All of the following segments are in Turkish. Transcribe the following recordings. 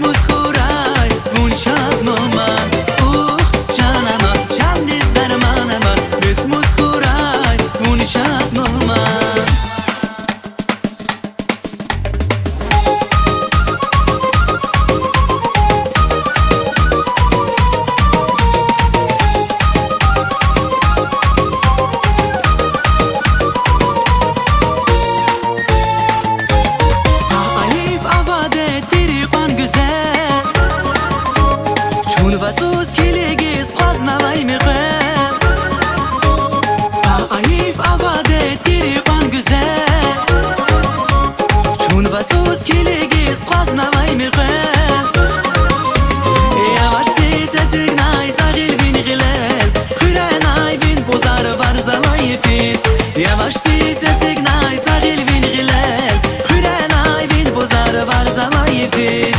مسکرای اون چشم من جانم چند دیز در من بس مسکرای اون چشم من وسوس کلیگیز قاز نوای میخوام عیف آواده تریقان güzel چون وسوس کلیگیز قاز نوای میخوام yavaş sesik nay sahil bin gilel küre nay bin bozar var zalay fit yavaş sesik nay sahil bin gilel küre nay bin bozar var zalay fit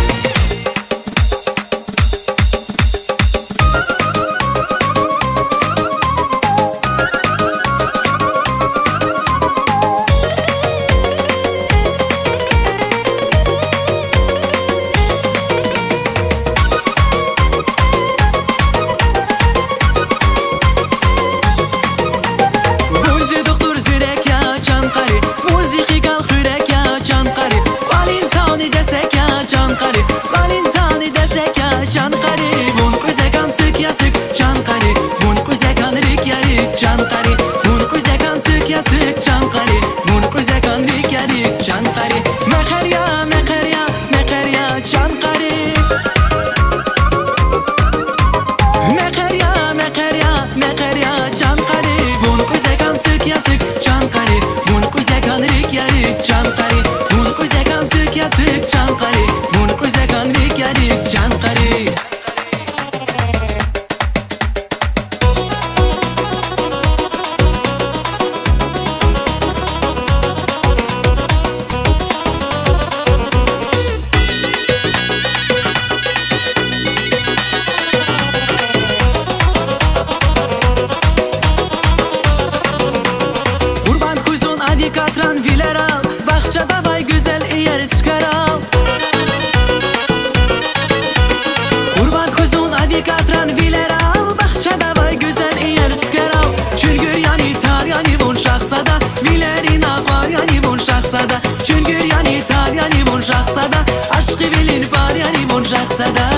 Katran viler al bahçede vay güzel yer süker al Kurban kuzun avi katran viler al bahçede vay güzel yer süker al Çüngür yani tar yani bun şahsada vilerin akvar yani bun şahsada Çüngür yani tar yani bun şahsada aşkı vilin var yani bun şahsada